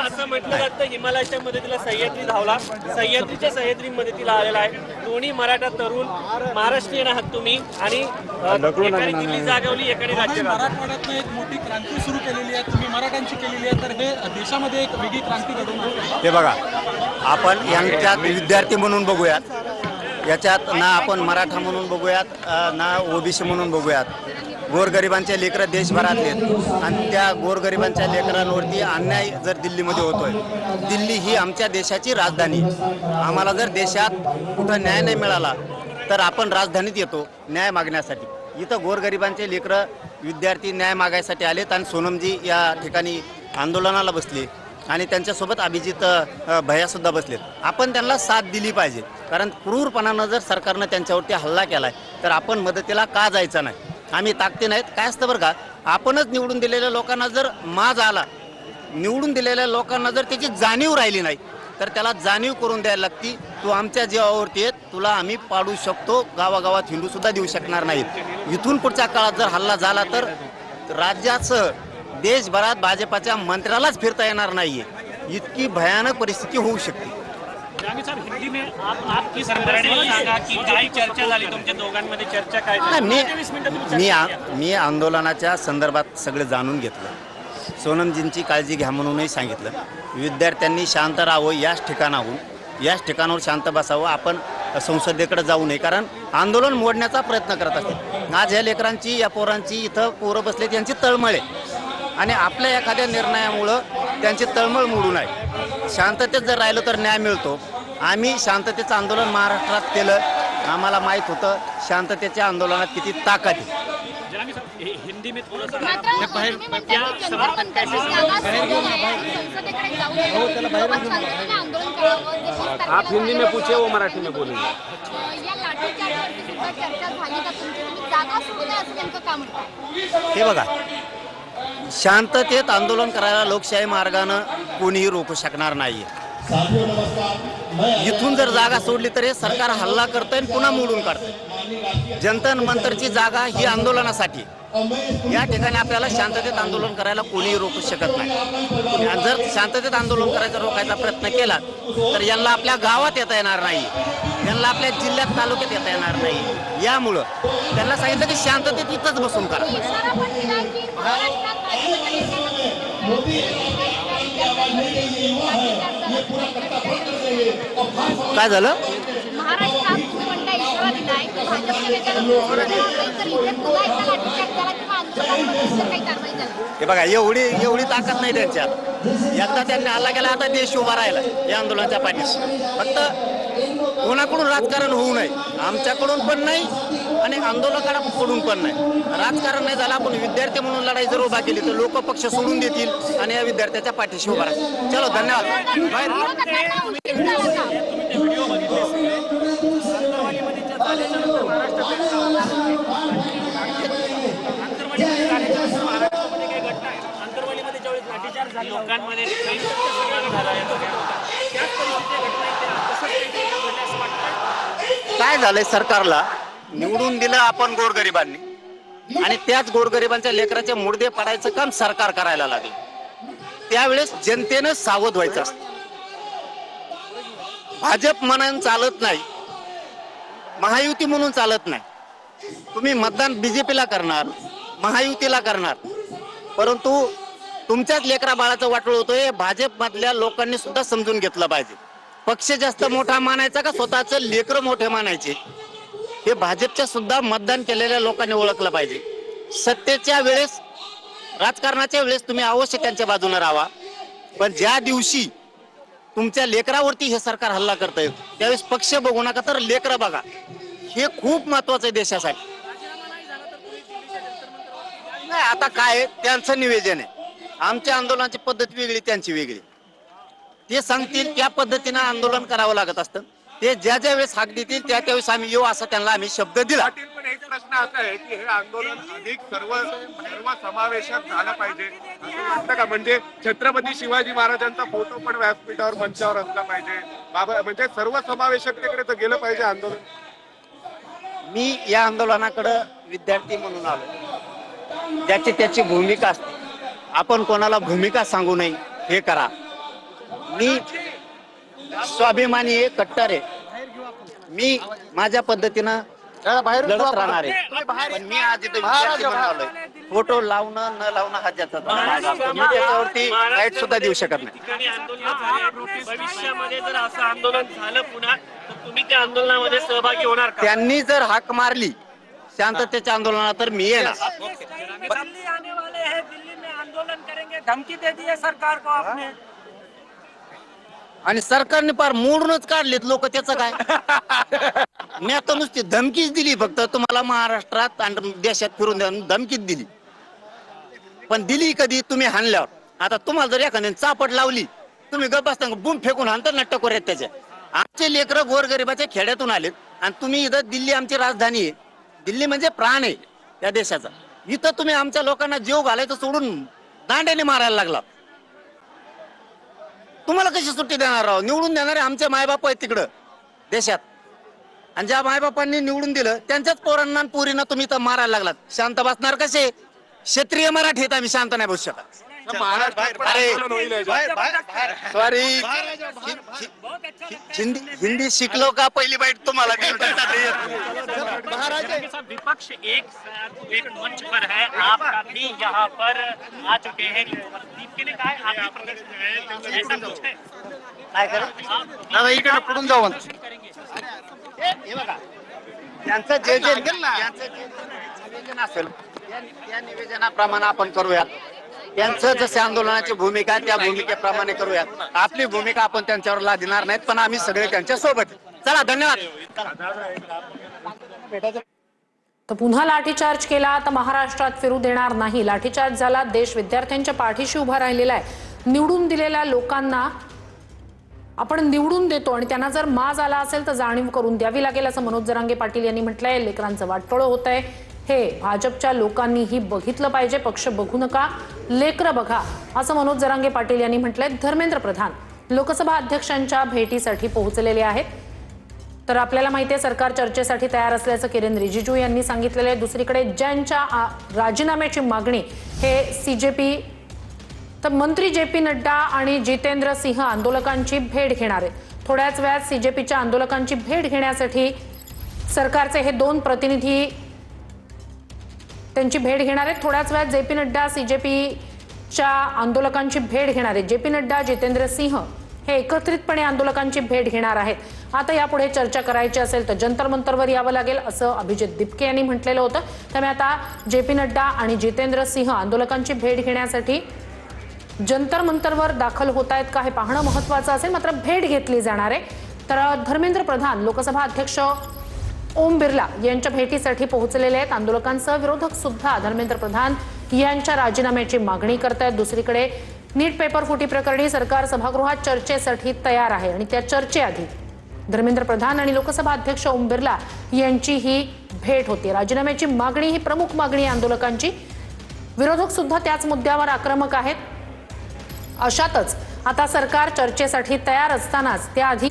असं म्हटलं जातं हिमालयाच्या मदतीला सह्याद्री धावला, सह्याद्रीच्या सह्याद्री मदतीला आलेला आहे. दोन्ही मराठा तरुण महाराष्ट्रीयन आहात तुम्ही आणि एकाने दिल्ली जागवली, एकाने राज्य मराठवाड्यात एक मोठी क्रांती सुरू केलेली आहे, तुम्ही मराठ्यांची केलेली आहे, तर हे देशामध्ये एक वेगळी क्रांती घडवून आणली. हे बघा, आपण यांच्यात विद्यार्थी म्हणून बघूयात, याच्यात ना आपण मराठा म्हणून बघूयात ना ओबीसी म्हणून बघूयात. गोरगरिबांचे लेकरं देशभरातले आहेत आणि त्या गोरगरिबांच्या लेकरांवरती अन्याय जर दिल्लीमध्ये होतोय, दिल्ली ही आमच्या देशाची राजधानी. आम्हाला जर देशात कुठं न्याय नाही मिळाला तर आपण राजधानीत येतो न्याय मागण्यासाठी. इथं गोरगरिबांचे लेकरं विद्यार्थी न्याय मागायसाठी आलेत आणि सोनमजी या ठिकाणी आंदोलनाला बसले आणि त्यांच्यासोबत अभिजित भैयासुद्धा बसलेत. आपण त्यांना साथ दिली पाहिजे, कारण क्रूरपणानं जर सरकारनं त्यांच्यावरती हल्ला केला आहे तर आपण मदतीला का जायचं नाही. आम्ही ताकदी नाहीत. काय असतं बरं का, आपणच निवडून दिलेल्या लोकांना जर माज आला, निवडून दिलेल्या लोकांना जर त्याची जाणीव राहिली नाही तर त्याला जाणीव करून द्यायला लागती. तू आमच्या जीवावरती येत, तुला आम्ही पाडू शकतो, गावागावात हिंदूसुद्धा देऊ शकणार नाहीत. इथून पुढच्या काळात जर हल्ला झाला तर राज्याचं देशभरात भाजपाच्या मंत्र्यालाच फिरता येणार नाहीये. इतकी भयानक परिस्थिती होऊ शकते. हिंदी में आप किस सांगा की काय चर्चा झाली तुमच्या दोघांमध्ये, चर्चा काय झाली? मी आंदोलनाच्या संदर्भात सगळं जाणून घेतलं. सोनमजींची काळजी घ्या म्हणूनही सांगितलं. विद्यार्थ्यांनी शांत राहावं, याच ठिकाणावर शांत बसावं. आपण संसदेकडे जाऊ नये, कारण आंदोलन मोडण्याचा प्रयत्न करत असते. आज ह्या लेकरांची, या पोरांची, इथं पोरं बसले त्यांची तळमळ आहे आणि आपल्या एखाद्या निर्णयामुळं त्यांची तळमळ मोडू नये. शांततेत जर राहिलो तर न्याय मिळतो. आम्ही शांततेचं आंदोलन महाराष्ट्रात केलं, आम्हाला माहीत होतं शांततेच्या आंदोलनात किती ताकद आहे. हिंदी में आप हिंदी में पूछे, वो मराठी में बोलेंगे. हे बघा, शांततेत आंदोलन करायला लोकशाही मार्गानं कोणीही रोखू शकणार नाहीये. इथून जर जागा सोडली तर हे सरकार हल्ला करतंय आणि पुन्हा मोडून काढतंय. जंतर मंतरची जागा ही आंदोलनासाठी. या ठिकाणी आपल्याला शांततेत आंदोलन करायला कोणीही रोखू शकत नाही. जर शांततेत आंदोलन करायचा रोखायचा प्रयत्न केला तर यांना आपल्या गावात येता येणार नाही, यांना आपल्या जिल्ह्यात तालुक्यात येता येणार नाही. यामुळं त्यांना सांगितलं की शांततेत इथंच बसून करा. काय झालं? हे बघा, एवढी ताकद नाही त्यांच्यात. एकदा त्यांनी हल्ला केला, आता देश उभा राहिला या आंदोलनाच्या पाठीशी. फक्त कोणाकडून राजकारण होऊ नये, आमच्याकडून पण नाही आणि आंदोलकांकडून पण नाही. राजकारण नाही झालं, आपण विद्यार्थी म्हणून लढाई जर उभा केली तर लोक पक्ष सोडून देतील आणि या विद्यार्थ्याच्या पाठीशी उभा राहतील. चलो, धन्यवाद. लोकांमध्ये काय झालंय, सरकारला निवडून दिलं आपण गोरगरिबांनी आणि त्याच गोरगरिबांच्या लेकराचे मुडदे पाडायचं काम सरकार करायला लागले. त्यावेळेस जनतेनं सावध व्हायचं असतं. भाजप म्हणून चालत नाही, महायुती म्हणून चालत नाही. तुम्ही मतदान बीजेपीला करणार, महायुतीला करणार, परंतु तुमच्याच लेकरा बाळाचं वाटोळ होतोय. भाजप मधल्या लोकांनी सुद्धा समजून घेतलं पाहिजे. पक्ष जास्त मोठा मानायचा का स्वतःच लेकरं मोठे मानायचे, हे भाजपच्या सुद्धा मतदान केलेल्या लोकांनी ओळखलं पाहिजे. सत्तेच्या वेळेस, राजकारणाच्या वेळेस तुम्ही अवश्य त्यांच्या बाजूने राहा, पण ज्या दिवशी तुमच्या लेकरावरती हे सरकार हल्ला करतंय त्यावेळेस पक्ष बघू नका, तर लेकरं बघा. हे खूप महत्वाचं आहे देशासाठी. नाही, आता काय त्यांचं निवेदन आहे. आमच्या आंदोलनाची पद्धत वेगळी, त्यांची वेगळी. ते सांगतील त्या पद्धतीनं आंदोलन करावं लागत असतं. ते ज्या ज्या वेळेस हाक देतील त्या त्यावेळेस आम्ही येऊ, असा त्यांना आम्ही शब्द दिला. पण एक प्रश्न असा आहे की हे आंदोलन अधिक सर्व समावेशक झालं पाहिजे असं वाटतं का? म्हणजे छत्रपती शिवाजी महाराजांचा फोटो पण व्यासपीठावर, मंचावर असला पाहिजे, बाबा, म्हणजे सर्व समावेशकतेकडे तर गेलं पाहिजे आंदोलन. मी या आंदोलनाकडे विद्यार्थी म्हणून आलो. ज्याची त्याची भूमिका असते. आपण कोणाला भूमिका सांगू नये हे करा. मी स्वाभिमानी आहे, कट्टर आहे. मी माझ्या पद्धतीनं लढत राहणार आहे. पण मी आज इथे विद्यार्थी म्हणून आलोय. फोटो लावणं न लावणं हा ज्याचा मी त्याच्यावरती राईट सुद्धा देऊ शकत नाही. ठिकाणी आंदोलन झाले. भविष्यामध्ये जर असं आंदोलन झालं पुन्हा तर तुम्ही त्या आंदोलनामध्ये सहभागी होणार का? त्यांनी जर हाक मारली शांततेच्या आंदोलनात तर मी येणार. दिल्ली आने वाले हैं, दिल्ली में आंदोलन करेंगे, धमकी दे दी है सरकार को आपने. आणि सरकारने फार मोडूनच काढलेत लोक. त्याचं काय मी आता नुसती धमकीच दिली. फक्त तुम्हाला महाराष्ट्रात आणि देशात फिरून द्या धमकीच दिली. पण दिली कधी? तुम्ही हाणल्यावर. आता तुम्हाला जर एखाद्याने चापट लावली तुम्ही गप असता बुम फेकून हाणता ना टकोर आहेत त्याच्या. आमचे लेकरं गोरगरिबाच्या खेड्यातून आलेत आणि तुम्ही इथं दिल्ली आमची राजधानी आहे. दिल्ली म्हणजे प्राण आहे या देशाचा. इथं तुम्ही आमच्या लोकांना जीव घालायचं सोडून दांड्याने मारायला लागला. तुम्हाला कशी सुट्टी देणार राव? निवडून देणारे आमचे मायबाप आहेत तिकडं देशात. आणि ज्या मायबापांनी निवडून दिलं त्यांच्याच पोरांना आणि पोरींना तुम्ही तर मारायला लागलात. शांत बसणार कसे? क्षत्रिय मराठी आहेत आम्ही, शांत नाही बसू शकत. सॉरी, हिंदी शिकलो का पहिली बाईट तुम्हाला? विपक्ष एक मंच पर है, आप भी यहाँ पर आ चुके हैं. दीप्ति ने कहा आप भी प्रदर्शन ऐसा कुछ है? काय करा इकडे पडून जाऊ. त्यांचं जे निवेदन असेल त्या निवेदनाप्रमाणे आपण करूयात. त्यांचं जसे आंदोलनाची भूमिका त्या भूमिकेप्रमाणे करूयात. आपली भूमिका आपण त्यांच्यावर लादणार नाहीत, पण आम्ही सगळे त्यांच्या सोबत. चला, धन्यवाद. तर पुन्हा लाठीचार्ज केला तर महाराष्ट्रात फिरू देणार नाही. लाठीचार्ज झाला. देश विद्यार्थ्यांच्या पाठीशी उभा राहिलेला आहे. निवडून दिलेल्या लोकांना आपण निवडून देतो आणि त्यांना जर माज आला असेल तर जाणीव करून द्यावी लागेल असं मनोज जरांगे पाटील यांनी म्हटलंय. लेकरांचं वाटोळं होत आहे हे भाजपच्या लोकांनीही बघितलं पाहिजे. पक्ष बघू नका, लेकरं बघा असं मनोज जरांगे पाटील यांनी म्हटलंय. धर्मेंद्र प्रधान लोकसभा अध्यक्षांच्या भेटीसाठी पोहोचलेले आहेत. तर आपल्याला माहिती आहे सरकार चर्चेसाठी तयार असल्याचं किरेन रिजिजू यांनी सांगितलेलं आहे. दुसरीकडे ज्यांच्या राजीनाम्याची मागणी हे सीजेपी तर मंत्री जे.पी. नड्डा आणि जितेंद्र सिंह आंदोलकांची भेट घेणार आहेत. थोड्याच वेळात सीजेपीच्या आंदोलकांची भेट घेण्यासाठी सरकारचे हे दोन प्रतिनिधी त्यांची भेट घेणार आहेत. थोड्याच वेळात जे.पी. नड्डा सीजेपीच्या आंदोलकांची भेट घेणार आहेत. जे.पी. नड्डा, जितेंद्र सिंह हे एकत्रितपणे आंदोलकांची भेट घेणार आहेत. आता यापुढे चर्चा करायची असेल तर जंतर मंतरवर यावं लागेल असं अभिजित दिपके यांनी म्हटलेलं होतं. त्यामुळे आता जे.पी. नड्डा आणि जितेंद्र सिंह आंदोलकांची भेट घेण्यासाठी जंतर मंतरवर दाखल होत आहेत का हे पाहणं महत्त्वाचं असेल. मात्र भेट घेतली जाणार आहे. तर धर्मेंद्र प्रधान लोकसभा अध्यक्ष ओम बिर्ला यांच्या भेटीसाठी पोहोचलेले आहेत. आंदोलकांसह विरोधक सुद्धा धर्मेंद्र प्रधान यांच्या राजीनाम्याची मागणी करत आहेत. दुसरीकडे नीट पेपर फुटी प्रकरणी सरकार सभागृहात चर्चेसाठी तयार आहे आणि त्या चर्चेआधी धर्मेंद्र प्रधान आणि लोकसभा अध्यक्ष ओम बिर्ला यांची ही भेट होती. राजीनाम्याची मागणी ही प्रमुख मागणी आहे आंदोलकांची. विरोधक सुद्धा त्याच मुद्द्यावर आक्रमक आहेत. अशातच आता सरकार चर्चेसाठी तयार असतानाच त्याआधी